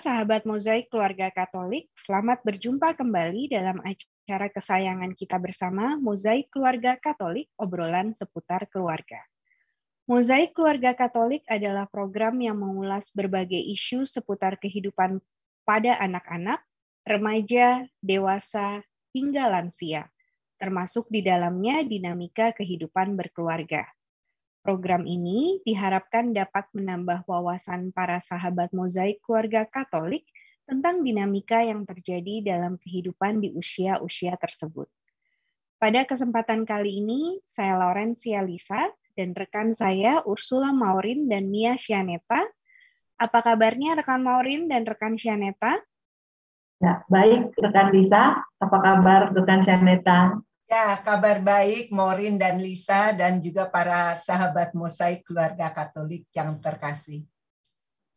sahabat Mozaik Keluarga Katolik, selamat berjumpa kembali dalam acara kesayangan kita bersama, Mozaik Keluarga Katolik, obrolan seputar keluarga. Mozaik Keluarga Katolik adalah program yang mengulas berbagai isu seputar kehidupan pada anak-anak, remaja, dewasa, hingga lansia, termasuk di dalamnya dinamika kehidupan berkeluarga. Program ini diharapkan dapat menambah wawasan para sahabat Mozaik Keluarga Katolik tentang dinamika yang terjadi dalam kehidupan di usia-usia tersebut. Pada kesempatan kali ini, saya Laurencia Lisa dan rekan saya Ursula Maurin dan Mia Syaneta. Apa kabarnya rekan Maurin dan rekan Syaneta? Ya, baik rekan Lisa. Apa kabar rekan Syaneta? Ya, kabar baik Maureen dan Lisa dan juga para sahabat Mozaik Keluarga Katolik yang terkasih.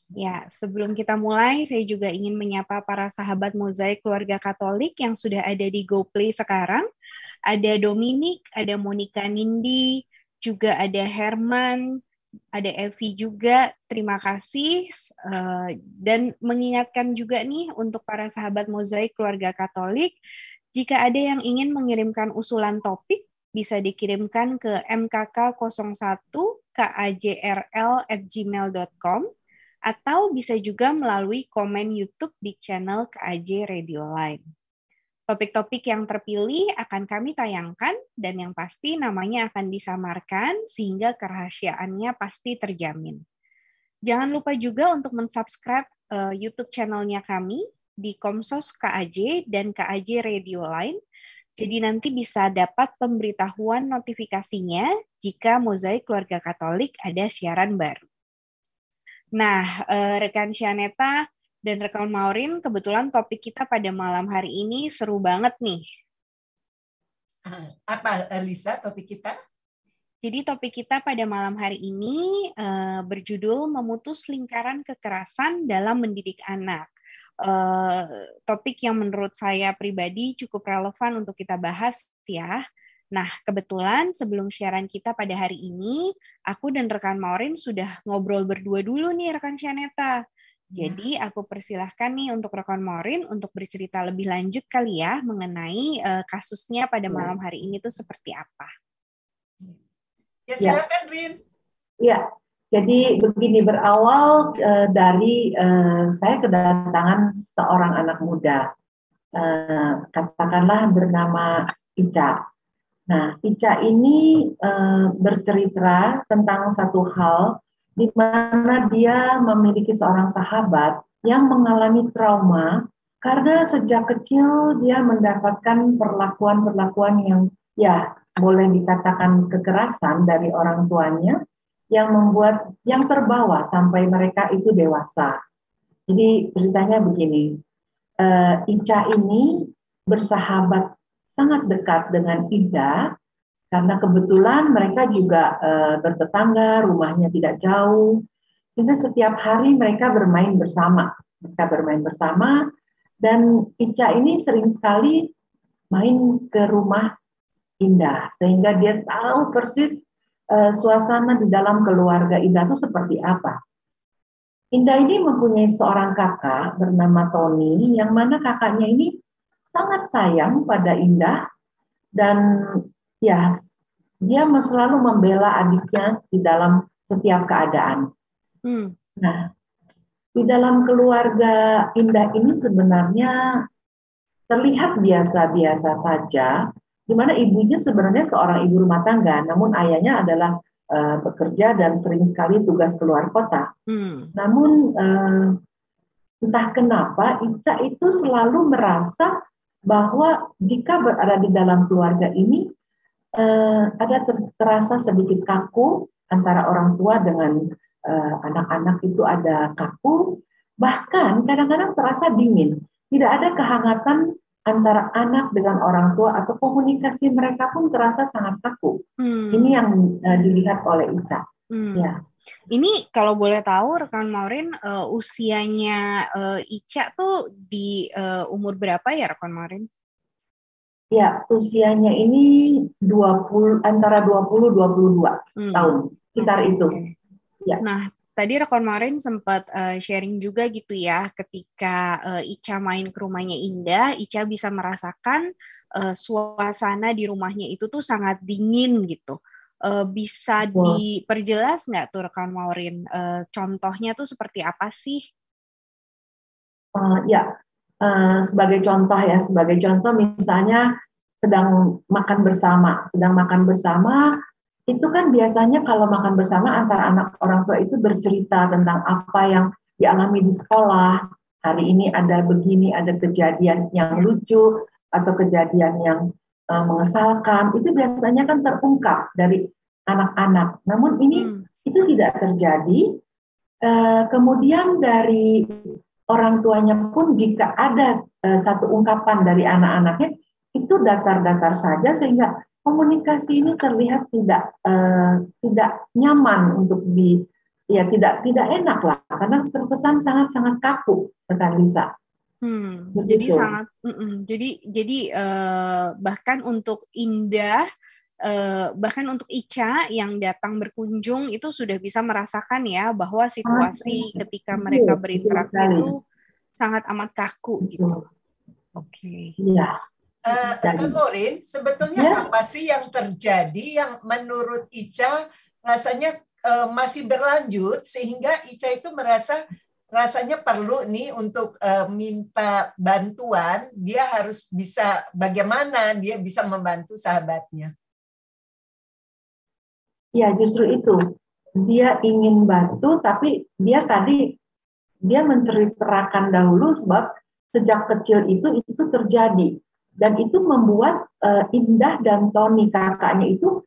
Ya, sebelum kita mulai, saya juga ingin menyapa para sahabat Mozaik Keluarga Katolik yang sudah ada di GoPlay sekarang. Ada Dominik, ada Monica Nindi, juga ada Herman, ada Evi juga. Terima kasih. Dan mengingatkan juga nih untuk para sahabat Mozaik Keluarga Katolik, jika ada yang ingin mengirimkan usulan topik, bisa dikirimkan ke mkk01kajrl@gmail.com atau bisa juga melalui komen YouTube di channel KAJ Radio Line. Topik-topik yang terpilih akan kami tayangkan dan yang pasti namanya akan disamarkan sehingga kerahasiaannya pasti terjamin. Jangan lupa juga untuk mensubscribe YouTube channelnya kami di Komsos KAJ dan KAJ Radio Line. Jadi nanti bisa dapat pemberitahuan notifikasinya jika Mozaik Keluarga Katolik ada siaran baru. Nah, rekan Syaneta dan rekan Maurin, kebetulan topik kita pada malam hari ini seru banget nih. Apa, Lisa, topik kita? Jadi topik kita pada malam hari ini berjudul Memutus Lingkaran Kekerasan dalam Mendidik Anak. Topik yang menurut saya pribadi cukup relevan untuk kita bahas ya. Nah, kebetulan sebelum siaran kita pada hari ini, aku dan rekan Maurin sudah ngobrol berdua dulu nih rekan Syaneta. Jadi aku persilahkan nih untuk rekan Maurin untuk bercerita lebih lanjut kali ya mengenai kasusnya pada malam hari ini tuh seperti apa. Ya silakan Rin. Ya. Jadi begini, berawal dari saya kedatangan seorang anak muda, katakanlah bernama Ica. Nah, Ica ini bercerita tentang satu hal di mana dia memiliki seorang sahabat yang mengalami trauma karena sejak kecil dia mendapatkan perlakuan-perlakuan yang ya boleh dikatakan kekerasan dari orang tuanya, yang membuat yang terbawa sampai mereka itu dewasa. Jadi ceritanya begini, Ica ini bersahabat sangat dekat dengan Ida karena kebetulan mereka juga bertetangga, rumahnya tidak jauh, sehingga setiap hari mereka bermain bersama. Dan Ica ini sering sekali main ke rumah Indah, sehingga dia tahu persis suasana di dalam keluarga Indah itu seperti apa. Indah ini mempunyai seorang kakak bernama Tony, yang mana kakaknya ini sangat sayang pada Indah dan ya dia selalu membela adiknya di dalam setiap keadaan. Nah, di dalam keluarga Indah ini sebenarnya terlihat biasa-biasa saja, di mana ibunya sebenarnya seorang ibu rumah tangga, namun ayahnya adalah bekerja dan sering sekali tugas keluar kota. Namun entah kenapa Ica itu selalu merasa bahwa jika berada di dalam keluarga ini ada terasa sedikit kaku antara orang tua dengan anak-anak, itu ada kaku, bahkan kadang-kadang terasa dingin, tidak ada kehangatan antara anak dengan orang tua atau komunikasi mereka pun terasa sangat kaku. Ini yang dilihat oleh Ica. Ya. Ini kalau boleh tahu rekan Maurin, usianya Ica tuh di umur berapa ya rekan Maurin? Ya, usianya ini antara 20-22 tahun, sekitar itu. Ya. Nah, tadi rekan Marin sempat sharing juga gitu ya, ketika Ica main ke rumahnya Indah, Ica bisa merasakan suasana di rumahnya itu tuh sangat dingin gitu. Bisa diperjelas nggak tuh rekan Marin? Contohnya tuh seperti apa sih? Ya, sebagai contoh misalnya sedang makan bersama, itu kan biasanya kalau makan bersama antara anak orang tua itu bercerita tentang apa yang dialami di sekolah. Hari ini ada begini, ada kejadian yang lucu atau kejadian yang mengesalkan. Itu biasanya kan terungkap dari anak-anak. Namun ini itu tidak terjadi. Kemudian dari orang tuanya pun jika ada satu ungkapan dari anak-anaknya itu datar-datar saja sehingga komunikasi ini terlihat tidak nyaman untuk tidak enak lah karena terkesan sangat kaku, rekan Lisa. Jadi sangat jadi bahkan untuk Indah bahkan untuk Ica yang datang berkunjung itu sudah bisa merasakan ya bahwa situasi ketika mereka berinteraksi itu sangat amat kaku gitu. Oke. Iya. Maureen, sebetulnya apa sih yang terjadi yang menurut Ica rasanya masih berlanjut sehingga Ica itu rasanya perlu nih untuk minta bantuan, dia harus bisa bagaimana dia bisa membantu sahabatnya. Ya, justru itu. Dia ingin bantu tapi dia menceritakan dahulu sebab sejak kecil itu terjadi. Dan itu membuat Indah dan Tony kakaknya itu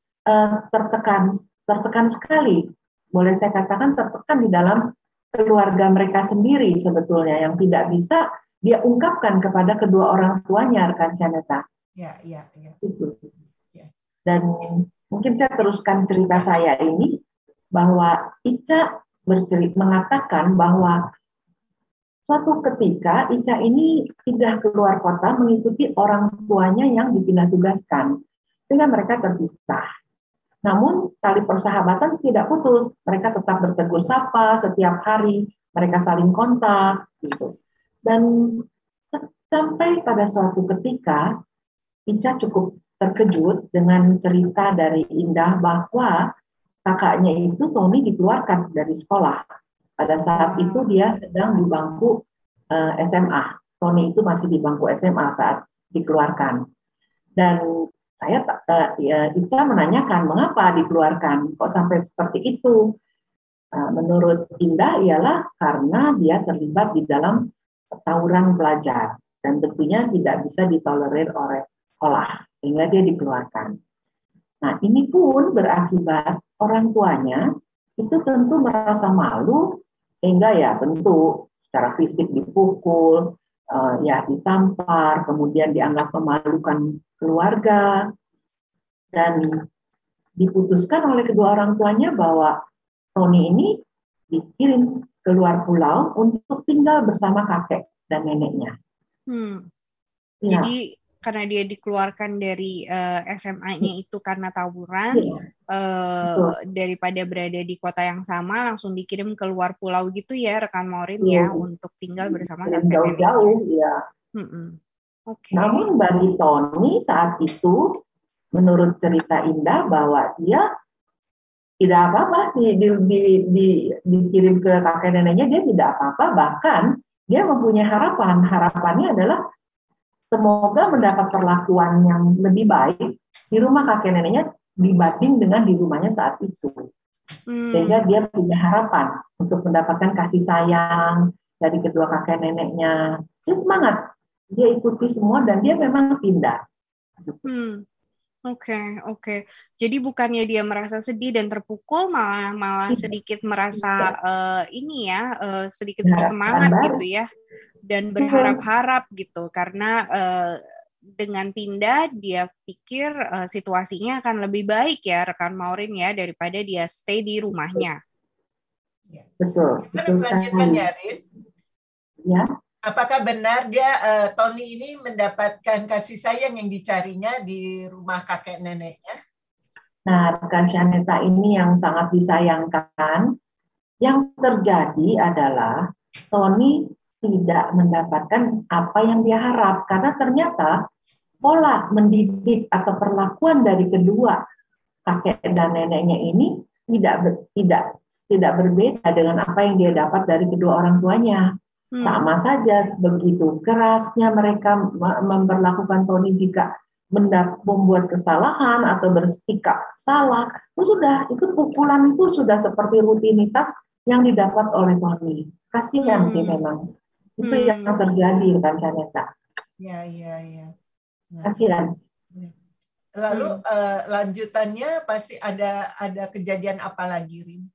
tertekan sekali. Boleh saya katakan tertekan di dalam keluarga mereka sendiri sebetulnya yang tidak bisa dia ungkapkan kepada kedua orang tuanya, rekan Shaneta. Ya. Itu. Dan mungkin saya teruskan cerita saya ini bahwa Ica mengatakan bahwa suatu ketika Ica ini pindah keluar kota mengikuti orang tuanya yang dipindah tugaskan, sehingga mereka terpisah. Namun tali persahabatan tidak putus, mereka tetap bertegur sapa setiap hari, mereka saling kontak, gitu. Dan sampai pada suatu ketika Ica cukup terkejut dengan cerita dari Indah bahwa kakaknya itu Tony dikeluarkan dari sekolah. Pada saat itu dia sedang di bangku SMA. Tony itu masih di bangku SMA saat dikeluarkan. Dan Ica menanyakan mengapa dikeluarkan, kok sampai seperti itu. Menurut Indah ialah karena dia terlibat di dalam tawuran pelajar dan tentunya tidak bisa ditolerir oleh sekolah sehingga dia dikeluarkan. Nah ini pun berakibat orang tuanya itu tentu merasa malu sehingga ya tentu secara fisik dipukul, ditampar, kemudian dianggap memalukan keluarga, dan diputuskan oleh kedua orang tuanya bahwa Tony ini dikirim keluar pulau untuk tinggal bersama kakek dan neneknya. Ya. Jadi karena dia dikeluarkan dari SMA-nya itu karena tawuran, daripada berada di kota yang sama, langsung dikirim keluar pulau gitu ya, rekan Maureen ya, untuk tinggal bersama kakek neneknya. Jauh-jauh, ya. Okay. Namun bagi Tony saat itu, menurut cerita Indah bahwa dia tidak apa-apa dikirim ke kakek neneknya, dia tidak apa-apa, bahkan dia mempunyai harapan. Harapannya adalah semoga mendapat perlakuan yang lebih baik di rumah kakek neneknya dibanding dengan di rumahnya saat itu. Sehingga dia punya harapan untuk mendapatkan kasih sayang dari kedua kakek neneknya. Dia semangat, dia ikuti semua dan dia memang pindah. Oke. Jadi bukannya dia merasa sedih dan terpukul, malah sedikit merasa sedikit bersemangat gitu ya. Dan berharap-harap gitu karena dengan pindah dia pikir situasinya akan lebih baik ya rekan Maureen ya daripada dia stay di rumahnya. Betul. Lanjutannya, Rin? Ya. Apakah benar dia Tony ini mendapatkan kasih sayang yang dicarinya di rumah kakek neneknya? Nah, rekan Shaneta ini yang sangat disayangkan Yang terjadi adalah Tony tidak mendapatkan apa yang dia harap karena ternyata pola mendidik atau perlakuan dari kedua kakek dan neneknya ini tidak berbeda dengan apa yang dia dapat dari kedua orang tuanya. Sama saja, begitu kerasnya mereka memperlakukan Tony jika membuat kesalahan atau bersikap salah, itu pukulan itu sudah seperti rutinitas yang didapat oleh Tony. Kasihan sih memang. Itu yang terjadi kan Janeta. Ya. Nah. Kasihan. Lalu lanjutannya pasti ada kejadian apa lagi, Rin?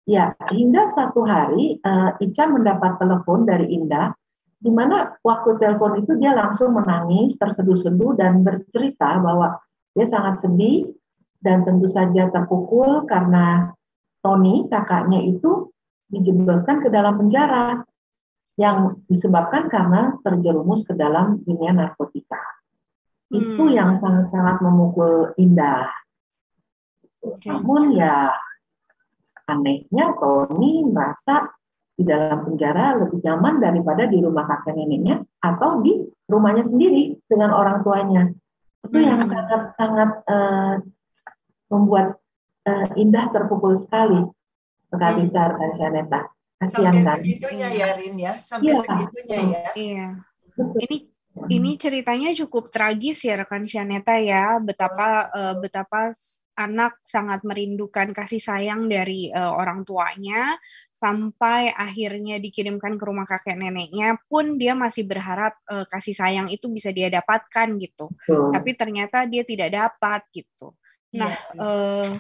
Ya, hingga satu hari Ica mendapat telepon dari Indah, di mana waktu telepon itu dia langsung menangis, terseduh-seduh dan bercerita bahwa dia sangat sedih dan tentu saja terpukul karena Tony, kakaknya itu dijebloskan ke dalam penjara yang disebabkan karena terjerumus ke dalam dunia narkotika. Itu yang sangat-sangat memukul Indah. Namun ya anehnya Tony merasa di dalam penjara lebih nyaman daripada di rumah kakek neneknya atau di rumahnya sendiri dengan orang tuanya. Itu yang sangat-sangat membuat Indah terpukul sekali. Kak dan Janeta. Sampai segitunya ya, Rin ya. Sampai segitunya ya. Iya. Ini ceritanya cukup tragis ya rekan Janeta ya. Betapa anak sangat merindukan kasih sayang dari orang tuanya, sampai akhirnya dikirimkan ke rumah kakek neneknya pun dia masih berharap kasih sayang itu bisa dia dapatkan gitu. Tapi ternyata dia tidak dapat gitu. Nah,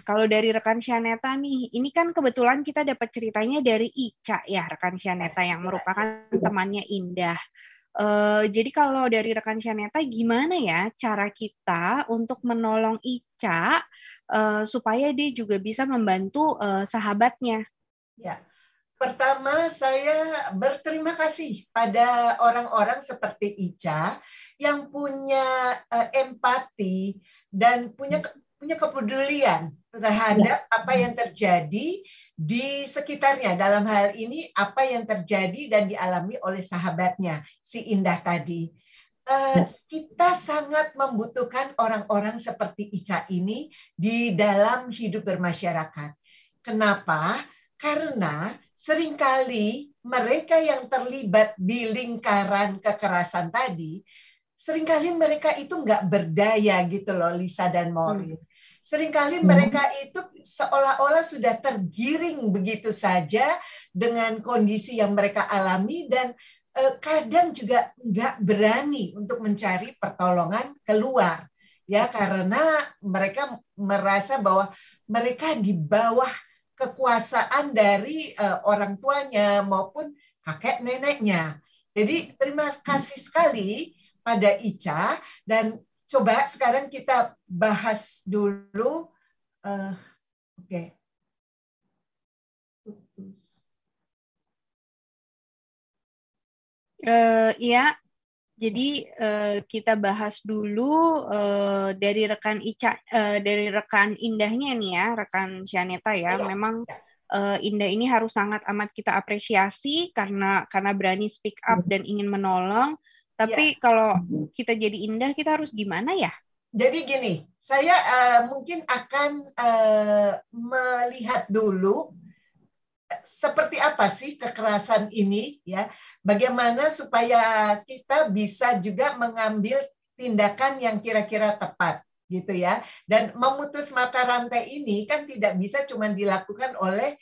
kalau dari rekan Janeta nih, ini kan kebetulan kita dapat ceritanya dari Ica ya, rekan Janeta yang merupakan temannya Indah. Jadi kalau dari rekan Janeta, gimana ya cara kita untuk menolong Ica supaya dia juga bisa membantu sahabatnya? Ya, pertama saya berterima kasih pada orang-orang seperti Ica yang punya empati dan punya kepedulian terhadap apa yang terjadi di sekitarnya. Dalam hal ini apa yang terjadi dan dialami oleh sahabatnya, si Indah tadi. Kita sangat membutuhkan orang-orang seperti Ica ini di dalam hidup bermasyarakat. Kenapa? Karena seringkali mereka yang terlibat di lingkaran kekerasan tadi, seringkali mereka itu nggak berdaya gitu loh, Lisa dan Maureen. Seringkali mereka itu seolah-olah sudah tergiring begitu saja dengan kondisi yang mereka alami dan kadang juga nggak berani untuk mencari pertolongan keluar. Ya, karena mereka merasa bahwa mereka di bawah kekuasaan dari orang tuanya maupun kakek neneknya. Jadi terima kasih sekali pada Ica dan coba sekarang kita bahas dulu. Oke. Iya, jadi kita bahas dulu dari rekan Ica, dari rekan Indahnya nih ya, rekan Janeta ya. Memang Indah ini harus sangat amat kita apresiasi karena berani speak up dan ingin menolong. Tapi kalau kita jadi Indah, kita harus gimana ya? Jadi gini, saya mungkin akan melihat dulu seperti apa sih kekerasan ini ya, bagaimana supaya kita bisa juga mengambil tindakan yang kira-kira tepat gitu ya, dan memutus mata rantai ini kan tidak bisa cuma dilakukan oleh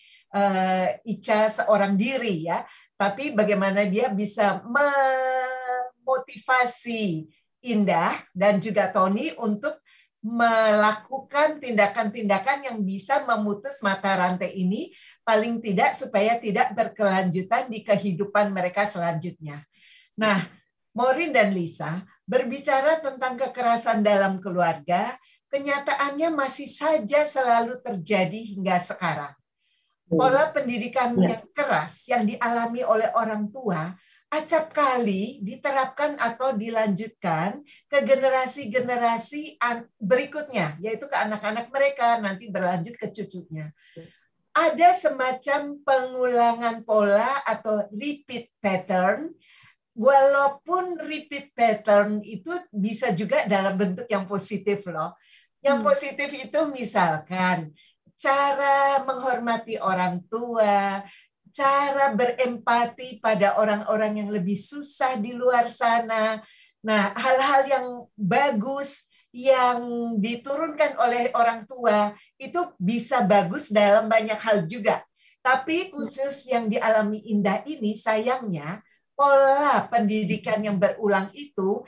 Ica seorang diri ya, tapi bagaimana dia bisa memotivasi Indah dan juga Tony untuk melakukan tindakan-tindakan yang bisa memutus mata rantai ini, paling tidak supaya tidak berkelanjutan di kehidupan mereka selanjutnya. Nah, Maureen dan Lisa berbicara tentang kekerasan dalam keluarga, kenyataannya masih saja selalu terjadi hingga sekarang. Pola pendidikan yang keras yang dialami oleh orang tua acap kali diterapkan atau dilanjutkan ke generasi-generasi berikutnya, yaitu ke anak-anak mereka, nanti berlanjut ke cucunya. ada semacam pengulangan pola atau repeat pattern, walaupun repeat pattern itu bisa juga dalam bentuk yang positif loh. Yang positif itu misalkan cara menghormati orang tua, cara berempati pada orang-orang yang lebih susah di luar sana. Nah, hal-hal yang bagus yang diturunkan oleh orang tua itu bisa bagus dalam banyak hal juga. Tapi khusus yang dialami Indah ini, sayangnya pola pendidikan yang berulang itu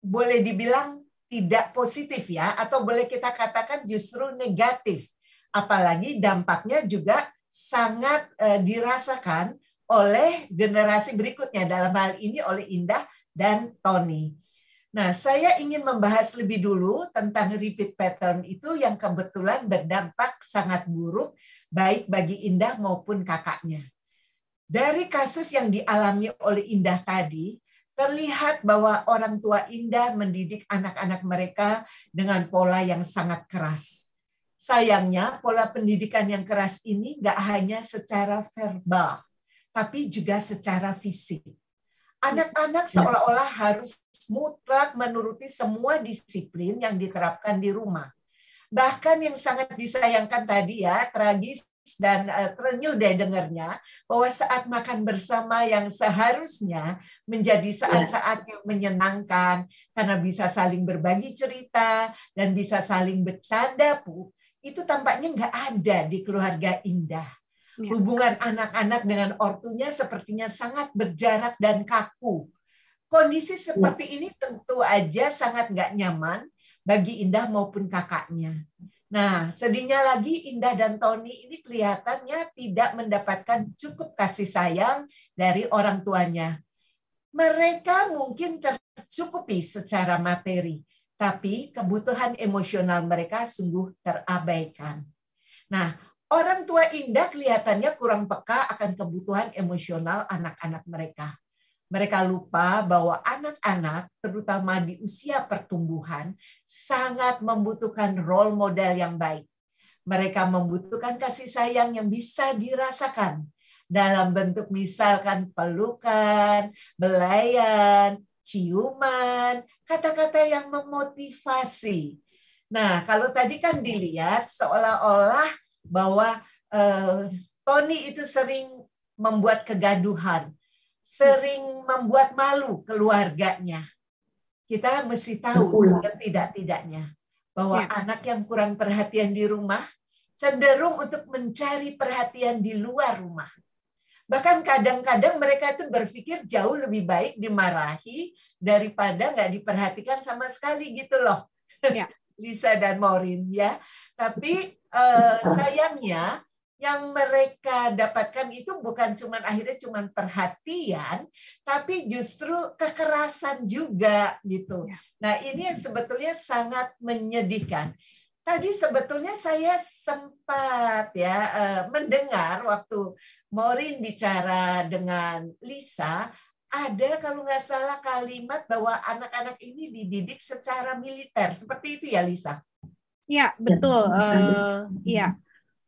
boleh dibilang tidak positif ya, atau boleh kita katakan justru negatif. Apalagi dampaknya juga sangat dirasakan oleh generasi berikutnya, dalam hal ini oleh Indah dan Tony. Nah, saya ingin membahas lebih dulu tentang repeat pattern itu yang kebetulan berdampak sangat buruk baik bagi Indah maupun kakaknya. Dari kasus yang dialami oleh Indah tadi, terlihat bahwa orang tua Indah mendidik anak-anak mereka dengan pola yang sangat keras. Sayangnya, pola pendidikan yang keras ini nggak hanya secara verbal, tapi juga secara fisik. Anak-anak seolah-olah harus mutlak menuruti semua disiplin yang diterapkan di rumah. Bahkan yang sangat disayangkan tadi ya, tragis dan terenyuh deh dengarnya, bahwa saat makan bersama yang seharusnya menjadi saat-saat yang menyenangkan, karena bisa saling berbagi cerita dan bisa saling bercanda pun, itu tampaknya nggak ada di keluarga Indah. Hubungan anak-anak dengan ortunya sepertinya sangat berjarak dan kaku. Kondisi seperti ini tentu aja sangat nggak nyaman bagi Indah maupun kakaknya. Nah, sedihnya lagi Indah dan Tony ini kelihatannya tidak mendapatkan cukup kasih sayang dari orang tuanya. Mereka mungkin tercukupi secara materi, tapi kebutuhan emosional mereka sungguh terabaikan. Nah, orang tua Indah kelihatannya kurang peka akan kebutuhan emosional anak-anak mereka. Mereka lupa bahwa anak-anak, terutama di usia pertumbuhan, sangat membutuhkan role model yang baik. Mereka membutuhkan kasih sayang yang bisa dirasakan dalam bentuk misalkan pelukan, belayan, ciuman, kata-kata yang memotivasi. Nah, kalau tadi kan dilihat seolah-olah bahwa Tony itu sering membuat kegaduhan, sering membuat malu keluarganya. Kita mesti tahu setidak-tidaknya bahwa anak yang kurang perhatian di rumah cenderung untuk mencari perhatian di luar rumah. Bahkan kadang-kadang mereka itu berpikir jauh lebih baik dimarahi daripada nggak diperhatikan sama sekali gitu loh. Ya. Lisa dan Maureen ya. Tapi sayangnya yang mereka dapatkan itu bukan akhirnya cuma perhatian, tapi justru kekerasan juga gitu. Nah, ini yang sebetulnya sangat menyedihkan. Tadi sebetulnya saya sempat mendengar waktu Maureen bicara dengan Lisa, ada kalau nggak salah kalimat bahwa anak-anak ini dididik secara militer. Seperti itu ya, Lisa? Ya, betul. Iya.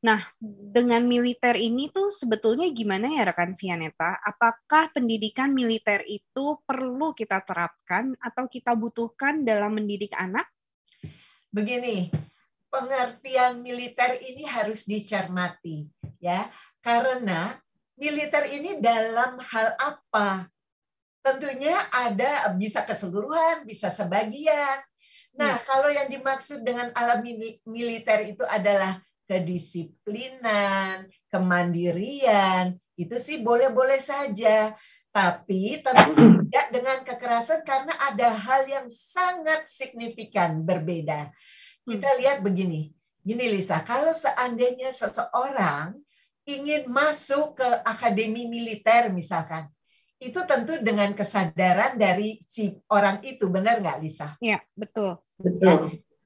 Nah, dengan militer ini tuh sebetulnya gimana ya rekan Sianeta? Apakah pendidikan militer itu perlu kita terapkan atau kita butuhkan dalam mendidik anak? Begini, pengertian militer ini harus dicermati ya, karena militer ini dalam hal apa? Tentunya ada bisa keseluruhan, bisa sebagian. Nah, kalau yang dimaksud dengan alam militer itu adalah kedisiplinan, kemandirian, itu sih boleh-boleh saja. Tapi tentu tidak dengan kekerasan karena ada hal yang sangat signifikan berbeda. Kita lihat begini. Gini Lisa, kalau seandainya seseorang ingin masuk ke akademi militer misalkan, itu tentu dengan kesadaran dari si orang itu, benar nggak Lisa? Iya, betul.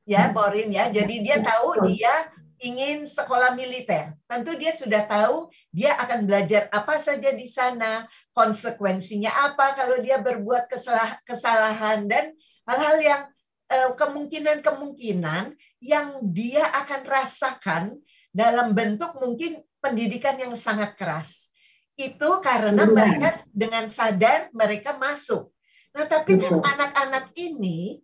Ya, Maureen ya. Jadi dia tahu dia ingin sekolah militer. Tentu dia sudah tahu dia akan belajar apa saja di sana, konsekuensinya apa kalau dia berbuat kesalahan, dan hal-hal yang kemungkinan-kemungkinan yang dia akan rasakan dalam bentuk mungkin pendidikan yang sangat keras. Itu karena mereka dengan sadar mereka masuk. Nah, tapi anak-anak ini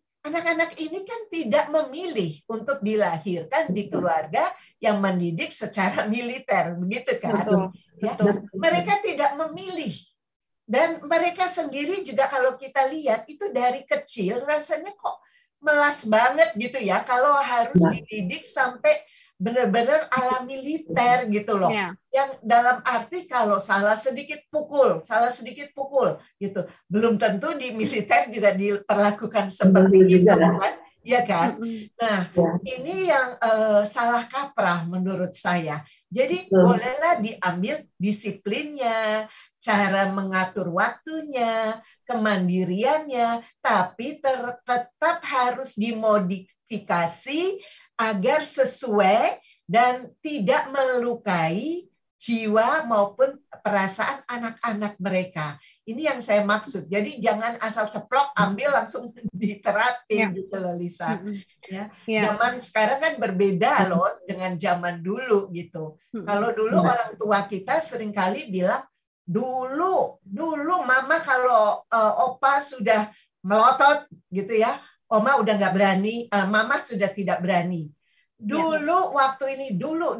kan tidak memilih untuk dilahirkan di keluarga yang mendidik secara militer, begitu kan? Betul. Ya, mereka tidak memilih. Dan mereka sendiri juga kalau kita lihat itu dari kecil rasanya kok melas banget gitu ya kalau harus dididik sampai benar-benar ala militer gitu loh. Yang dalam arti kalau salah sedikit pukul gitu. Belum tentu di militer juga diperlakukan seperti itu kan. Iya kan? Nah, ini yang salah kaprah menurut saya. Jadi bolehlah diambil disiplinnya, cara mengatur waktunya, kemandiriannya, tapi tetap harus dimodifikasi agar sesuai dan tidak melukai jiwa maupun perasaan anak-anak mereka. Ini yang saya maksud. Jadi jangan asal ceplok ambil langsung diterapin gitu loh, Lisa. Ya. Zaman sekarang kan berbeda loh dengan zaman dulu gitu. Kalau dulu orang tua kita seringkali bilang dulu mama kalau opa sudah melotot gitu ya, oma udah nggak berani, mama sudah tidak berani. Dulu waktu ini dulu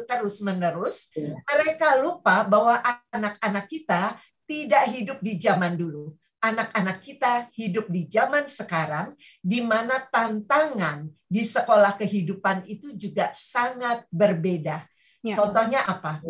terus menerus mereka lupa bahwa anak-anak kita tidak hidup di zaman dulu. Anak-anak kita hidup di zaman sekarang di mana tantangan di sekolah kehidupan itu juga sangat berbeda. Contohnya apa?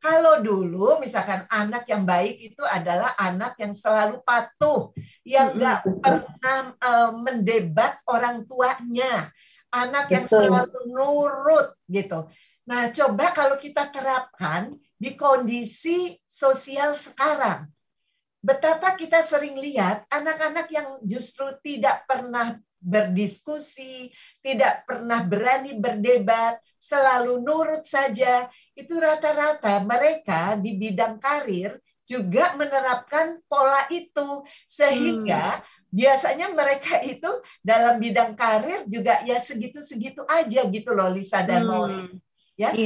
Kalau dulu misalkan anak yang baik itu adalah anak yang selalu patuh, yang nggak pernah mendebat orang tuanya, anak yang selalu nurut gitu. Nah, coba kalau kita terapkan di kondisi sosial sekarang, betapa kita sering lihat anak-anak yang justru tidak pernah berdiskusi, tidak pernah berani berdebat, selalu nurut saja. Itu rata-rata mereka di bidang karir juga menerapkan pola itu. Sehingga biasanya mereka itu dalam bidang karir juga ya segitu-segitu aja gitu loh, Lisa dan Maureen. Ya,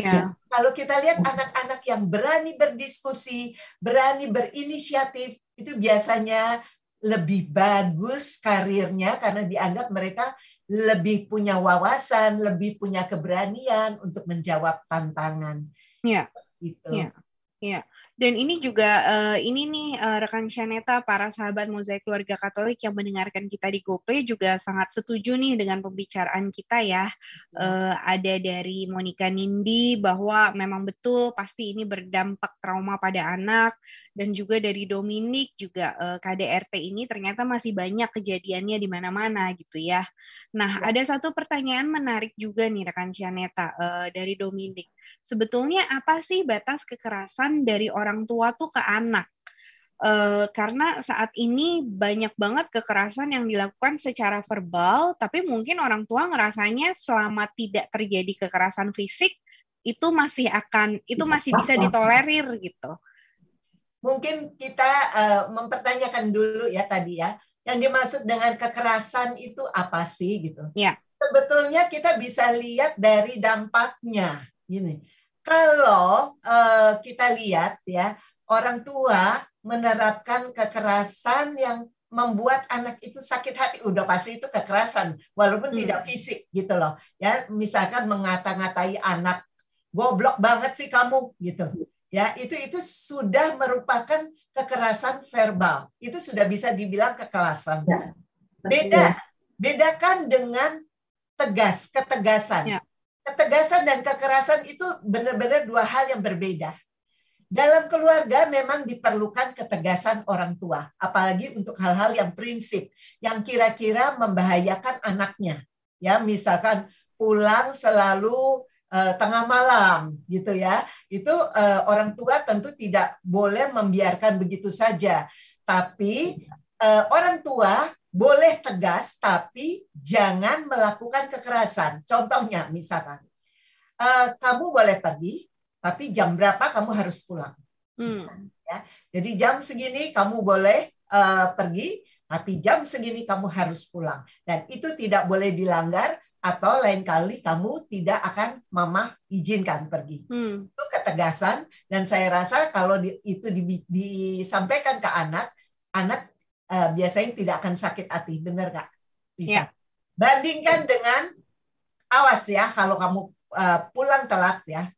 kalau kita lihat anak-anak yang berani berdiskusi, berani berinisiatif, itu biasanya lebih bagus karirnya karena dianggap mereka lebih punya wawasan, lebih punya keberanian untuk menjawab tantangan. Iya. Gitu. Iya. Dan ini juga ini nih rekan Shaneta, para sahabat Mozaik Keluarga Katolik yang mendengarkan kita di GoPlay juga sangat setuju nih dengan pembicaraan kita ya. Ada dari Monica Nindi bahwa memang betul pasti ini berdampak trauma pada anak, dan juga dari Dominik juga KDRT ini ternyata masih banyak kejadiannya di mana-mana gitu ya. Nah, ada satu pertanyaan menarik juga nih rekan Shaneta dari Dominik. Sebetulnya apa sih batas kekerasan dari orang tua tuh ke anak? Karena saat ini banyak banget kekerasan yang dilakukan secara verbal, tapi mungkin orang tua ngerasanya selama tidak terjadi kekerasan fisik itu masih bisa ditolerir gitu. Mungkin kita mempertanyakan dulu ya tadi ya, yang dimaksud dengan kekerasan itu apa sih gitu? Ya. Sebetulnya kita bisa lihat dari dampaknya. Gini, kalau kita lihat ya, orang tua menerapkan kekerasan yang membuat anak itu sakit hati, udah pasti itu kekerasan, walaupun tidak fisik gitu loh. Ya, misalkan mengata-ngatai anak, goblok banget sih kamu gitu. Ya, itu sudah merupakan kekerasan verbal. Itu sudah bisa dibilang kekerasan. Bedakan dengan ketegasan. Ketegasan dan kekerasan itu benar-benar dua hal yang berbeda. Dalam keluarga memang diperlukan ketegasan orang tua, apalagi untuk hal-hal yang prinsip, yang kira-kira membahayakan anaknya. Ya, misalkan pulang selalu tengah malam, gitu ya. Itu orang tua tentu tidak boleh membiarkan begitu saja. Tapi orang tua boleh tegas, tapi jangan melakukan kekerasan. Contohnya, misalkan, kamu boleh pergi, tapi jam berapa kamu harus pulang. Ya. Jadi jam segini kamu boleh pergi, tapi jam segini kamu harus pulang. Dan itu tidak boleh dilanggar, atau lain kali kamu tidak akan mama izinkan pergi. Itu ketegasan, dan saya rasa kalau itu disampaikan ke anak biasanya tidak akan sakit hati, benar nggak? Bisa. Bandingkan dengan, awas ya kalau kamu pulang telat ya,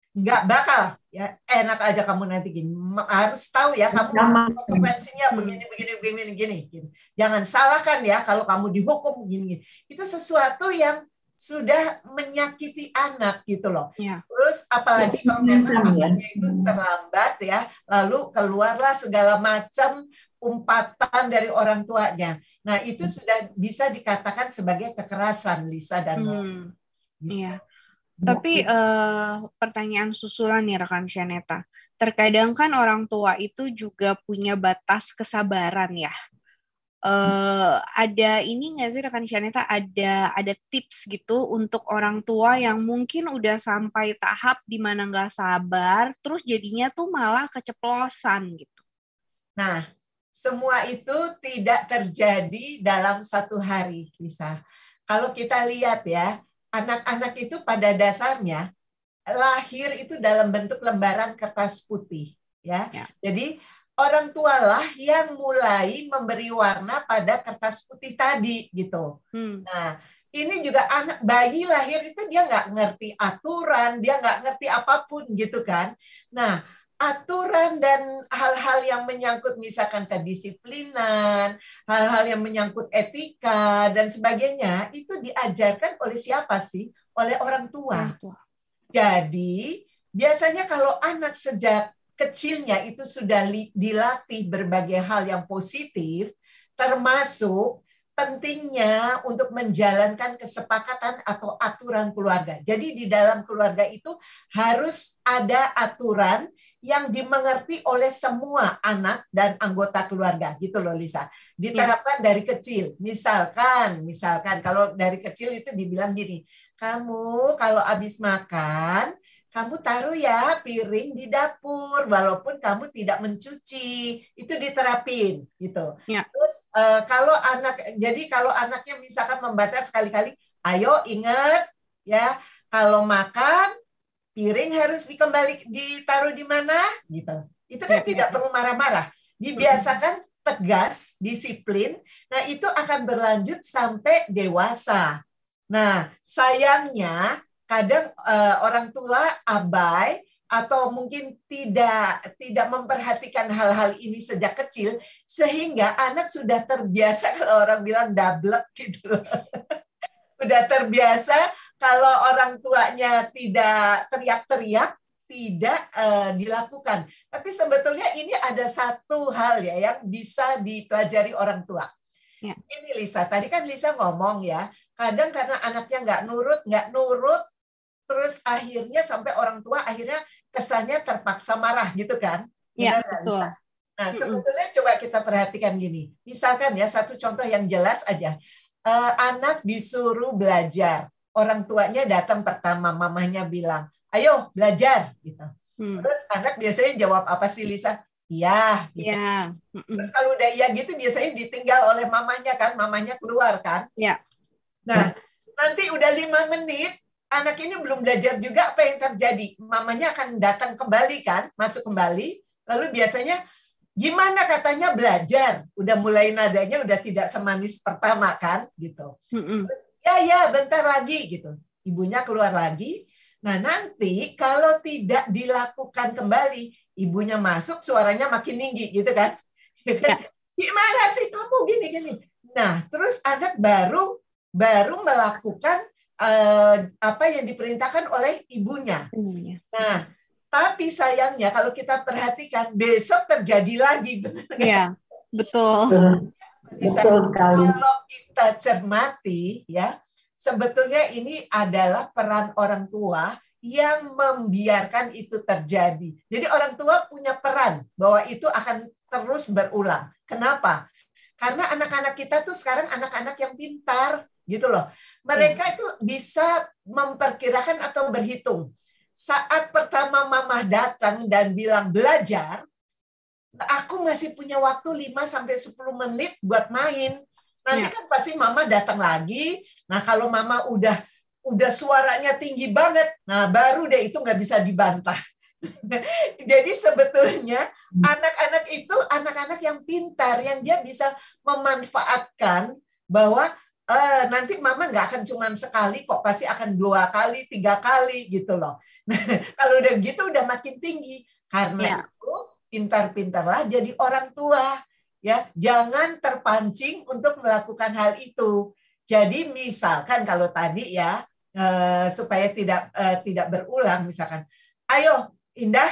nggak bakal ya enak aja kamu nanti gini, harus tahu ya kamu konsekuensinya begini. Jangan salahkan ya kalau kamu dihukum begini. Itu sesuatu yang sudah menyakiti anak gitu loh. Terus apalagi kalau memang anaknya itu terlambat ya, lalu keluarlah segala macam umpatan dari orang tuanya. Nah itu sudah bisa dikatakan sebagai kekerasan, Lisa dan gitu. Iya. Tapi pertanyaan susulan nih rekan Shaneta. Terkadang kan orang tua itu juga punya batas kesabaran ya. Ada ini nggak sih rekan Shaneta, ada tips gitu untuk orang tua yang mungkin udah sampai tahap di mana nggak sabar, terus jadinya tuh malah keceplosan gitu. Nah, semua itu tidak terjadi dalam satu hari, Lisa. Kalau kita lihat ya, anak-anak itu pada dasarnya lahir itu dalam bentuk lembaran kertas putih, ya. Jadi orang tualah yang mulai memberi warna pada kertas putih tadi, gitu. Nah, ini juga anak bayi lahir itu dia nggak ngerti aturan, dia nggak ngerti apapun, gitu kan. Nah, aturan dan hal-hal yang menyangkut misalkan kedisiplinan, hal-hal yang menyangkut etika dan sebagainya itu diajarkan oleh siapa sih? Oleh orang tua. Jadi biasanya kalau anak sejak kecilnya itu sudah dilatih berbagai hal yang positif, termasuk pentingnya untuk menjalankan kesepakatan atau aturan keluarga. Jadi di dalam keluarga itu harus ada aturan yang dimengerti oleh semua anak dan anggota keluarga, gitu loh Lisa. Diterapkan dari kecil. Misalkan kalau dari kecil itu dibilang gini, kamu kalau habis makan, kamu taruh ya piring di dapur, walaupun kamu tidak mencuci, itu diterapin, gitu. Terus kalau anaknya misalkan membatas sekali-kali, ayo ingat ya, kalau makan piring harus ditaruh di mana, gitu. Itu kan tidak perlu marah-marah. Dibiasakan tegas, disiplin. Nah, itu akan berlanjut sampai dewasa. Nah, sayangnya kadang orang tua abai atau mungkin tidak memperhatikan hal-hal ini sejak kecil, sehingga anak sudah terbiasa, kalau orang bilang dablek gitu. Udah terbiasa kalau orang tuanya tidak teriak-teriak, tidak dilakukan. Tapi sebetulnya ini ada satu hal ya yang bisa dipelajari orang tua. Ini Lisa, tadi kan Lisa ngomong ya, kadang karena anaknya nggak nurut, terus akhirnya sampai orang tua akhirnya kesannya terpaksa marah gitu kan? Benar nggak, Lisa? Nah, sebetulnya coba kita perhatikan gini. Misalkan ya, satu contoh yang jelas aja. Anak disuruh belajar. Orang tuanya datang pertama, mamanya bilang, ayo belajar. Gitu. Terus anak biasanya jawab apa sih, Lisa? Iya. Gitu. Terus kalau udah iya gitu, biasanya ditinggal oleh mamanya kan. Mamanya keluar kan. Nah, nanti udah 5 menit, anak ini belum belajar juga, apa yang terjadi? Mamanya akan datang kembali kan, masuk kembali, lalu biasanya gimana katanya belajar? Udah mulai nadanya udah tidak semanis pertama kan, gitu. Terus, ya bentar lagi gitu. Ibunya keluar lagi. Nah, nanti kalau tidak dilakukan kembali, ibunya masuk, suaranya makin tinggi gitu kan. Gimana sih kamu gini-gini? Nah, terus anak baru melakukan apa yang diperintahkan oleh ibunya. Nah, tapi sayangnya kalau kita perhatikan besok terjadi lagi, Iya, betul. Betul sekali. Kalau kita cermati, ya sebetulnya ini adalah peran orang tua yang membiarkan itu terjadi. Jadi orang tua punya peran bahwa itu akan terus berulang. Kenapa? Karena anak-anak kita tuh sekarang anak-anak yang pintar, gitu loh. Mereka itu bisa memperkirakan atau berhitung. Saat pertama mama datang dan bilang belajar, aku masih punya waktu 5-10 menit buat main. Nanti kan pasti mama datang lagi. Nah, kalau mama udah suaranya tinggi banget, nah baru deh itu nggak bisa dibantah. Jadi sebetulnya anak-anak itu anak-anak yang pintar, yang dia bisa memanfaatkan bahwa nanti mama nggak akan cuma sekali kok, pasti akan 2 kali, 3 kali gitu loh. Nah, kalau udah gitu udah makin tinggi. Karena itu pintar-pintarlah jadi orang tua. Ya, jangan terpancing untuk melakukan hal itu. Jadi misalkan kalau tadi ya supaya tidak berulang, misalkan, ayo Indah,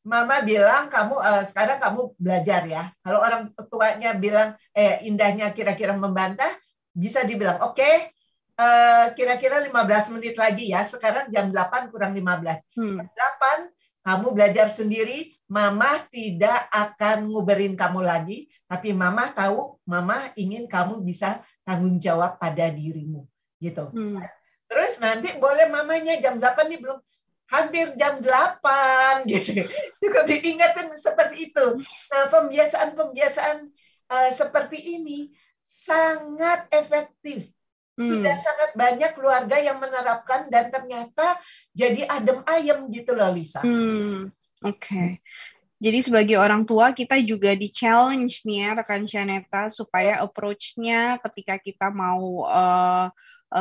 Mama bilang kamu sekarang kamu belajar ya. Kalau orang tuanya bilang Indahnya kira-kira membantah, bisa dibilang oke, kira-kira 15 menit lagi ya. Sekarang jam 8 kurang 15. Jam 8 kamu belajar sendiri, Mama tidak akan nguberin kamu lagi, tapi Mama tahu, Mama ingin kamu bisa tanggung jawab pada dirimu, gitu. Terus nanti boleh mamanya jam 8 nih belum, hampir jam 8, gitu. Cukup diingatkan seperti itu. Nah, pembiasaan seperti ini sangat efektif. Sudah sangat banyak keluarga yang menerapkan dan ternyata jadi adem ayem gitu loh, Lisa. Oke. Jadi sebagai orang tua kita juga di-challenge nih ya rekan Shaneta supaya approach-nya ketika kita mau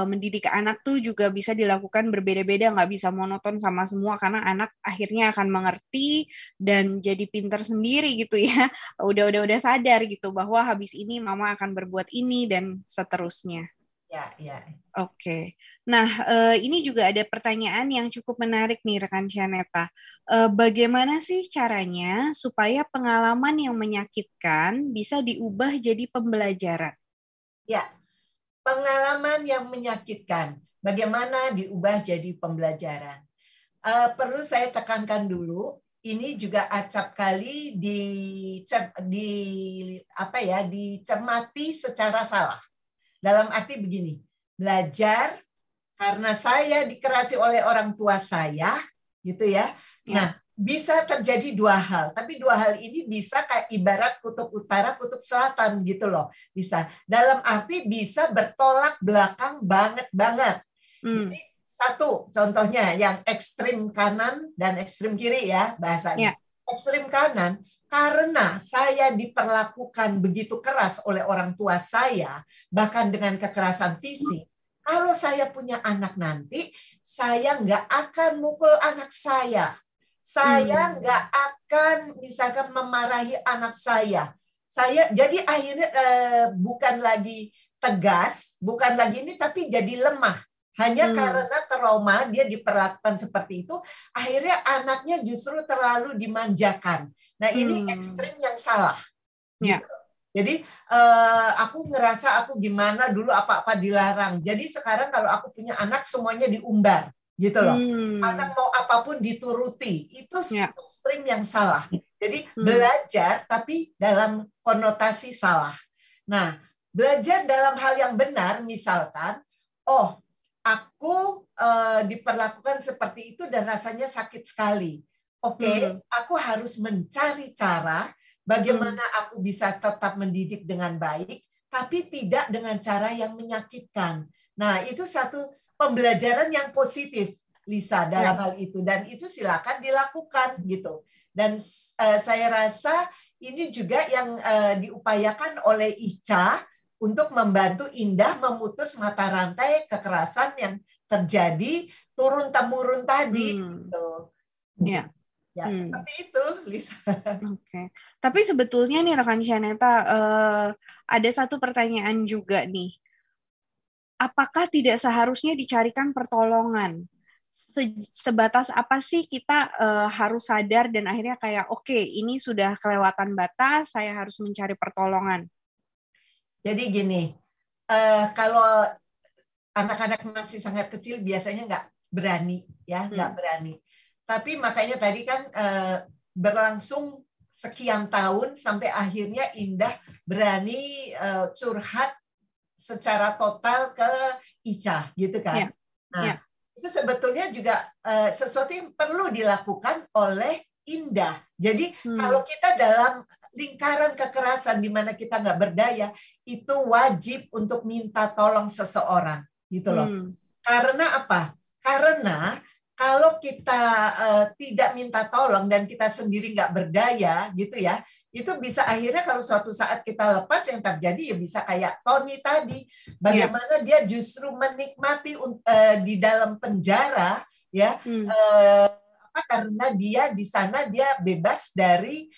mendidik anak tuh juga bisa dilakukan berbeda-beda, nggak bisa monoton sama semua karena anak akhirnya akan mengerti dan jadi pintar sendiri gitu ya. Udah sadar gitu bahwa habis ini mama akan berbuat ini dan seterusnya. Ya. Oke. Nah, ini juga ada pertanyaan yang cukup menarik nih rekan Shaneta. Bagaimana sih caranya supaya pengalaman yang menyakitkan bisa diubah jadi pembelajaran? Ya, pengalaman yang menyakitkan, bagaimana diubah jadi pembelajaran? Perlu saya tekankan dulu, ini juga acap kali dicermati secara salah. Dalam arti begini, belajar karena saya dikerasi oleh orang tua saya, gitu ya. Nah, bisa terjadi 2 hal, tapi 2 hal ini bisa kayak ibarat kutub utara, kutub selatan gitu loh. Bisa. Dalam arti bisa bertolak belakang banget. Jadi, satu contohnya yang ekstrim kanan dan ekstrim kiri ya bahasanya. Ekstrim kanan, karena saya diperlakukan begitu keras oleh orang tua saya, bahkan dengan kekerasan fisik, kalau saya punya anak nanti, saya nggak akan mukul anak saya. Saya nggak akan misalkan memarahi anak saya. Jadi akhirnya bukan lagi tegas, bukan lagi ini, tapi jadi lemah. Hanya karena trauma dia diperlakukan seperti itu, akhirnya anaknya justru terlalu dimanjakan. Nah, ini ekstrim yang salah. Gitu. Jadi aku ngerasa aku gimana dulu apa-apa dilarang. Jadi sekarang kalau aku punya anak semuanya diumbar, gitu loh. Anak mau apapun dituruti. Itu ekstrim yang salah. Jadi belajar tapi dalam konotasi salah. Nah, belajar dalam hal yang benar, misalkan, aku diperlakukan seperti itu dan rasanya sakit sekali. Oke, aku harus mencari cara bagaimana aku bisa tetap mendidik dengan baik, tapi tidak dengan cara yang menyakitkan. Nah, itu satu pembelajaran yang positif, Lisa, dalam hal itu. Dan itu silakan dilakukan gitu. Dan saya rasa ini juga yang diupayakan oleh Ica untuk membantu Indah memutus mata rantai kekerasan yang terjadi turun-temurun tadi. Gitu. Ya, seperti itu, Lisa. Oke. Tapi sebetulnya nih rekan Shaneta, ada satu pertanyaan juga nih. Apakah tidak seharusnya dicarikan pertolongan? Sebatas apa sih kita harus sadar dan akhirnya kayak, oke, ini sudah kelewatan batas, saya harus mencari pertolongan. Jadi gini, kalau anak-anak masih sangat kecil biasanya nggak berani, ya, nggak berani. Tapi makanya tadi kan berlangsung sekian tahun sampai akhirnya Indah berani curhat secara total ke Ica, gitu kan? Nah, itu sebetulnya juga sesuatu yang perlu dilakukan oleh indah. Jadi kalau kita dalam lingkaran kekerasan di mana kita nggak berdaya, itu wajib untuk minta tolong seseorang, gitu loh. Karena apa? Karena kalau kita tidak minta tolong dan kita sendiri nggak berdaya, gitu ya, itu bisa akhirnya kalau suatu saat kita lepas, yang terjadi ya bisa kayak Tony tadi, bagaimana dia justru menikmati di dalam penjara, ya, karena dia di sana dia bebas dari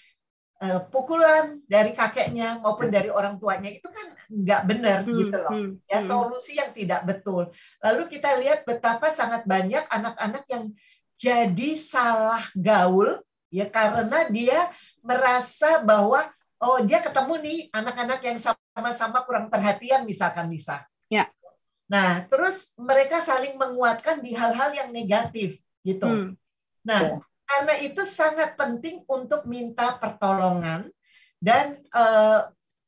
pukulan dari kakeknya maupun dari orang tuanya. Itu kan nggak benar, gitu loh. Ya, solusi yang tidak betul. Lalu kita lihat betapa sangat banyak anak-anak yang jadi salah gaul, ya, karena dia merasa bahwa dia ketemu nih anak-anak yang sama-sama kurang perhatian, misalkan, Lisa. Ya. Nah, terus mereka saling menguatkan di hal-hal yang negatif, gitu. Nah, karena itu sangat penting untuk minta pertolongan. Dan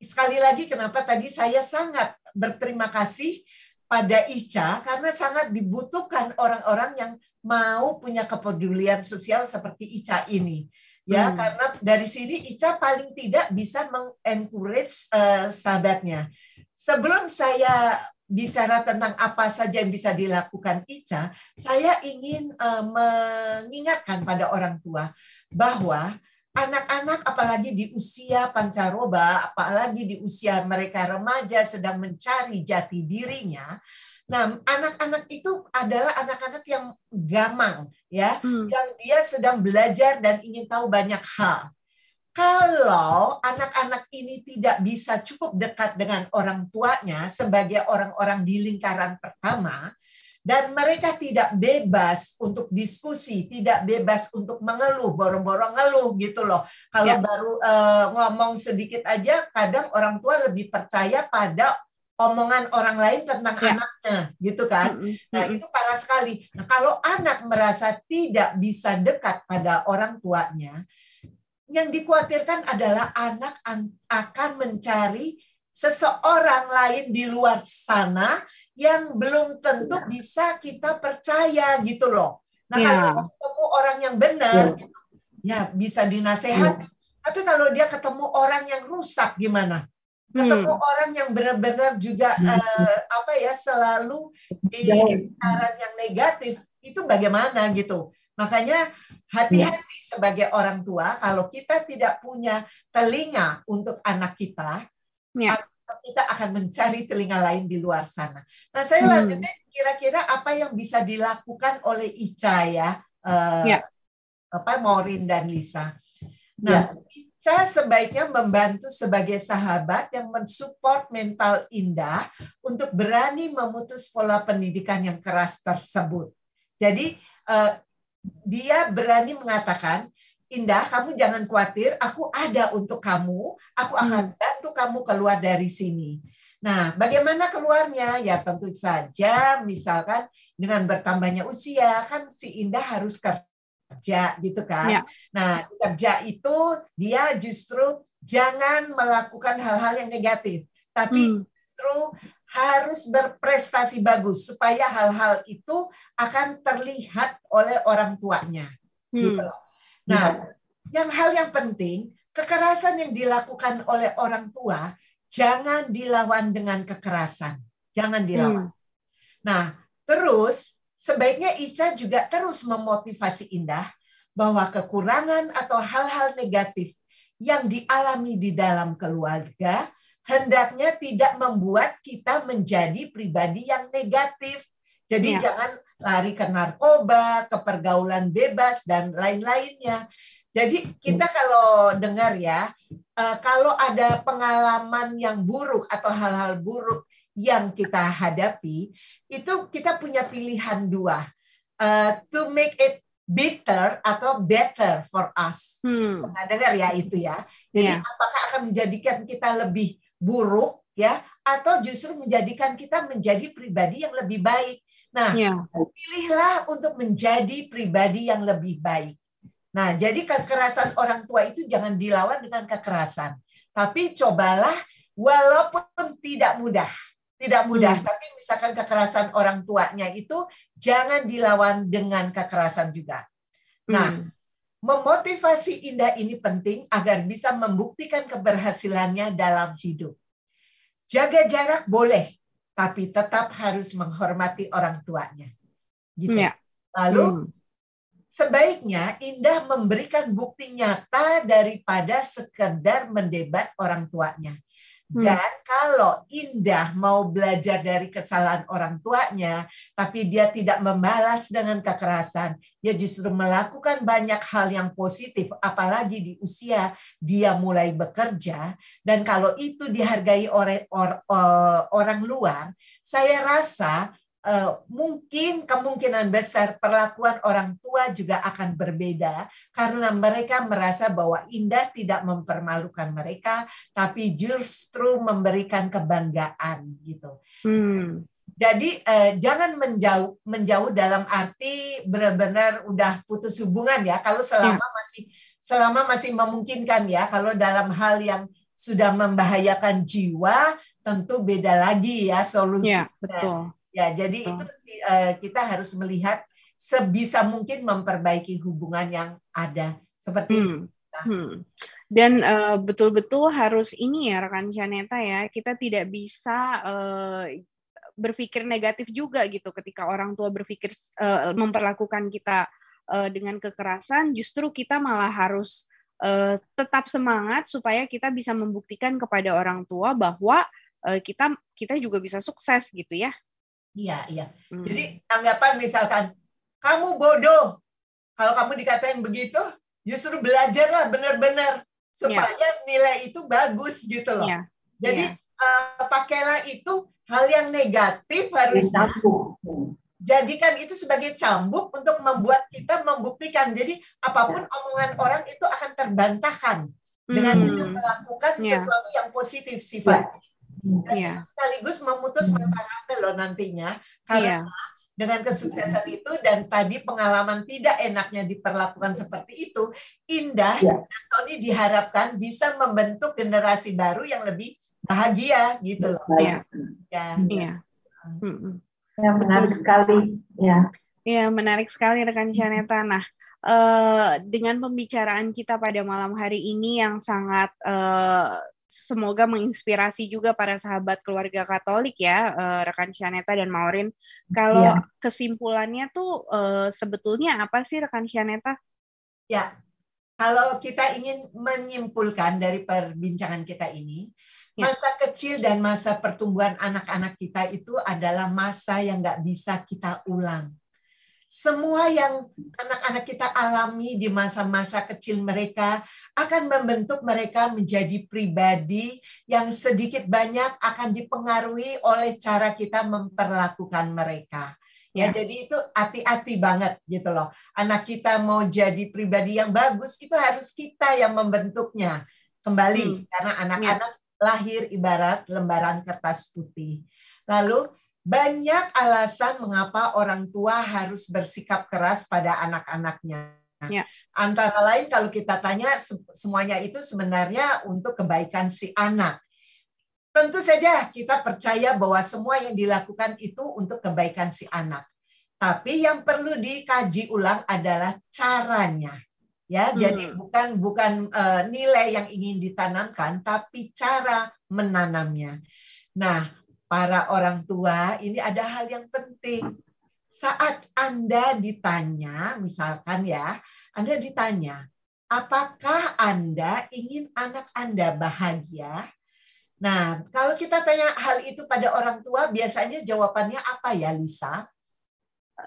sekali lagi, kenapa tadi saya sangat berterima kasih pada Ica, karena sangat dibutuhkan orang-orang yang mau punya kepedulian sosial seperti Ica ini. Ya, karena dari sini Ica paling tidak bisa mengencourage sahabatnya. Sebelum saya bicara tentang apa saja yang bisa dilakukan Ica, saya ingin mengingatkan pada orang tua bahwa anak-anak, apalagi di usia pancaroba, apalagi di usia mereka remaja sedang mencari jati dirinya. Nah, anak-anak itu adalah anak-anak yang gamang, ya, yang dia sedang belajar dan ingin tahu banyak hal. Kalau anak-anak ini tidak bisa cukup dekat dengan orang tuanya sebagai orang-orang di lingkaran pertama, dan mereka tidak bebas untuk diskusi, tidak bebas untuk mengeluh, borong-borong ngeluh, gitu loh. Kalau baru ngomong sedikit aja, kadang orang tua lebih percaya pada omongan orang lain tentang anaknya, gitu kan? Nah, itu parah sekali. Nah, kalau anak merasa tidak bisa dekat pada orang tuanya, yang dikhawatirkan adalah anak akan mencari seseorang lain di luar sana yang belum tentu bisa kita percaya, gitu loh. Nah, kalau ketemu orang yang benar, ya bisa dinasehati. Tapi kalau dia ketemu orang yang rusak, gimana? Ketemu orang yang benar-benar juga selalu di lingkaran yang negatif, itu bagaimana, gitu. Makanya hati-hati sebagai orang tua, kalau kita tidak punya telinga untuk anak kita, kita akan mencari telinga lain di luar sana. Nah, saya lanjutnya, kira-kira apa yang bisa dilakukan oleh Ica, ya, Maureen dan Lisa. Nah, Ica sebaiknya membantu sebagai sahabat yang mensupport mental Indah untuk berani memutus pola pendidikan yang keras tersebut. Jadi, dia berani mengatakan, Indah, kamu jangan khawatir, aku ada untuk kamu, aku akan bantu kamu keluar dari sini. Nah, bagaimana keluarnya? Ya tentu saja, misalkan dengan bertambahnya usia, kan si Indah harus kerja, gitu kan. Nah, kerja itu dia justru jangan melakukan hal-hal yang negatif, tapi justru harus berprestasi bagus supaya hal-hal itu akan terlihat oleh orang tuanya. Gitu loh. Nah, hal yang penting, kekerasan yang dilakukan oleh orang tua jangan dilawan dengan kekerasan. Jangan dilawan. Nah, terus sebaiknya Ica juga terus memotivasi Indah bahwa kekurangan atau hal-hal negatif yang dialami di dalam keluarga hendaknya tidak membuat kita menjadi pribadi yang negatif. Jadi jangan lari ke narkoba, ke pergaulan bebas, dan lain-lainnya. Jadi kita kalau dengar ya, kalau ada pengalaman yang buruk atau hal-hal buruk yang kita hadapi, itu kita punya pilihan dua. To make it bitter atau better for us. Pernah dengar ya itu ya. Jadi apakah akan menjadikan kita lebih buruk ya, atau justru menjadikan kita menjadi pribadi yang lebih baik. Nah, pilihlah untuk menjadi pribadi yang lebih baik. Nah, jadi kekerasan orang tua itu jangan dilawan dengan kekerasan. Tapi cobalah, walaupun tidak mudah, tapi misalkan kekerasan orang tuanya itu jangan dilawan dengan kekerasan juga. Nah, Memotivasi Indah ini penting agar bisa membuktikan keberhasilannya dalam hidup. Jaga jarak boleh, tapi tetap harus menghormati orang tuanya. Gitu. Ya. Lalu sebaiknya Indah memberikan bukti nyata daripada sekedar mendebat orang tuanya. Dan kalau Indah mau belajar dari kesalahan orang tuanya, tapi dia tidak membalas dengan kekerasan, dia justru melakukan banyak hal yang positif, apalagi di usia dia mulai bekerja. Dan kalau itu dihargai oleh orang luar, saya rasa mungkin kemungkinan besar perlakuan orang tua juga akan berbeda karena mereka merasa bahwa Indah tidak mempermalukan mereka, tapi justru memberikan kebanggaan gitu. Jadi jangan menjauh dalam arti benar-benar udah putus hubungan ya. Kalau selama masih memungkinkan ya. Kalau dalam hal yang sudah membahayakan jiwa, tentu beda lagi ya solusinya. Ya, betul. Ya, jadi itu kita harus melihat sebisa mungkin memperbaiki hubungan yang ada seperti itu. Dan betul-betul harus ini ya rekan Shaneta ya, kita tidak bisa berpikir negatif juga gitu ketika orang tua berpikir memperlakukan kita dengan kekerasan, justru kita malah harus tetap semangat supaya kita bisa membuktikan kepada orang tua bahwa kita juga bisa sukses gitu ya. Iya. Jadi anggapan misalkan kamu bodoh, kalau kamu dikatain begitu, justru belajarlah benar-benar supaya nilai itu bagus gitu loh. Jadi pakailah itu hal yang negatif harus jadikan itu sebagai cambuk untuk membuat kita membuktikan. Jadi apapun omongan orang itu akan terbantahkan dengan kita melakukan sesuatu yang positif sifatnya. Dan itu sekaligus memutus mata rantai loh nantinya karena dengan kesuksesan itu dan tadi pengalaman tidak enaknya diperlakukan seperti itu, Indah dan Tony diharapkan bisa membentuk generasi baru yang lebih bahagia gitu loh. Yang menarik sekali ya. Iya, menarik sekali rekan Shaneta. Nah, dengan pembicaraan kita pada malam hari ini yang sangat semoga menginspirasi juga para sahabat keluarga Katolik ya, rekan Shaneta dan Maureen. Kalau kesimpulannya tuh sebetulnya apa sih rekan Shaneta? Ya, kalau kita ingin menyimpulkan dari perbincangan kita ini, masa kecil dan masa pertumbuhan anak-anak kita itu adalah masa yang nggak bisa kita ulang. Semua yang anak-anak kita alami di masa-masa kecil mereka akan membentuk mereka menjadi pribadi yang sedikit banyak akan dipengaruhi oleh cara kita memperlakukan mereka. Ya, jadi itu hati-hati banget gitu loh. Anak kita mau jadi pribadi yang bagus, itu harus kita yang membentuknya kembali. Karena anak-anak lahir ibarat lembaran kertas putih. Lalu banyak alasan mengapa orang tua harus bersikap keras pada anak-anaknya. Antara lain kalau kita tanya semuanya itu sebenarnya untuk kebaikan si anak. Tentu saja kita percaya bahwa semua yang dilakukan itu untuk kebaikan si anak. Tapi yang perlu dikaji ulang adalah caranya. Ya, jadi bukan nilai yang ingin ditanamkan, tapi cara menanamnya. Nah, para orang tua, ini ada hal yang penting. Saat Anda ditanya, misalkan ya, Anda ditanya, apakah Anda ingin anak Anda bahagia? Nah, kalau kita tanya hal itu pada orang tua, biasanya jawabannya apa ya, Lisa?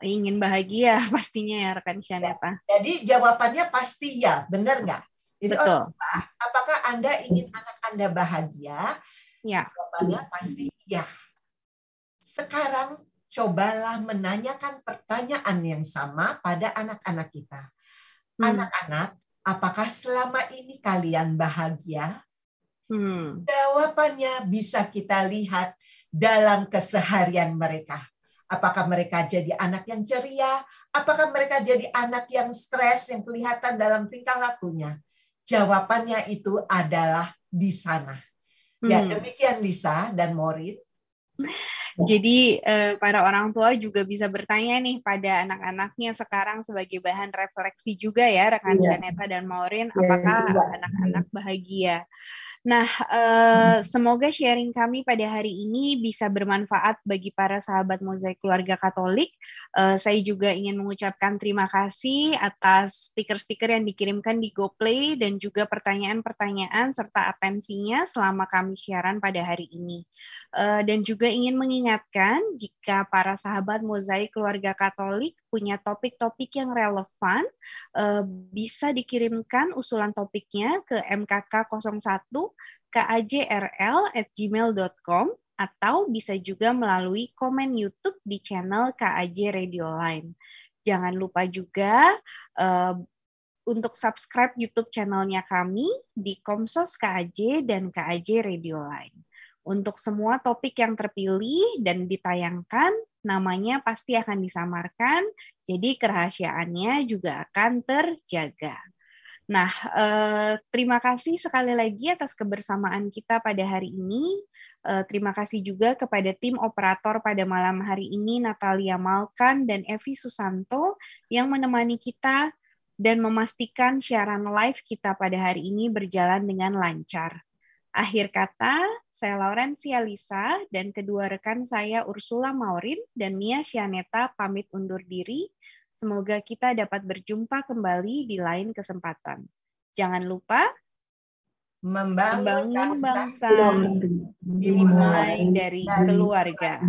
Ingin bahagia pastinya ya, rekan Shaneta. Jadi jawabannya pasti ya, benar nggak? Jadi orang tua, apakah Anda ingin anak Anda bahagia? Jawabannya pasti ya. Sekarang cobalah menanyakan pertanyaan yang sama pada anak-anak kita. Anak-anak, apakah selama ini kalian bahagia? Jawabannya bisa kita lihat dalam keseharian mereka. Apakah mereka jadi anak yang ceria? Apakah mereka jadi anak yang stres yang kelihatan dalam tingkah lakunya? Jawabannya itu adalah di sana. Ya, demikian Lisa dan Maureen. Jadi para orang tua juga bisa bertanya nih pada anak-anaknya sekarang sebagai bahan refleksi juga ya, rekan Shaneta dan Maureen, apakah anak-anak bahagia? Nah, semoga sharing kami pada hari ini bisa bermanfaat bagi para sahabat Mozaik Keluarga Katolik. Saya juga ingin mengucapkan terima kasih atas stiker-stiker yang dikirimkan di GoPlay dan juga pertanyaan-pertanyaan serta atensinya selama kami siaran pada hari ini. Dan juga ingin mengingatkan jika para sahabat Mozaik Keluarga Katolik punya topik-topik yang relevan, bisa dikirimkan usulan topiknya ke mkk01kajrl@gmail.com atau bisa juga melalui komen YouTube di channel KAJ Radio Line. Jangan lupa juga untuk subscribe YouTube channelnya kami di Komsos KAJ dan KAJ Radio Line. Untuk semua topik yang terpilih dan ditayangkan, namanya pasti akan disamarkan, jadi kerahasiaannya juga akan terjaga. Nah, terima kasih sekali lagi atas kebersamaan kita pada hari ini. Terima kasih juga kepada tim operator pada malam hari ini, Natalia Malkan dan Evi Susanto, yang menemani kita dan memastikan siaran live kita pada hari ini berjalan dengan lancar. Akhir kata, saya Laurencia Lisa dan kedua rekan saya Ursula Maureen dan Mia Shaneta pamit undur diri. Semoga kita dapat berjumpa kembali di lain kesempatan. Jangan lupa membangun bangsa dimulai dari keluarga.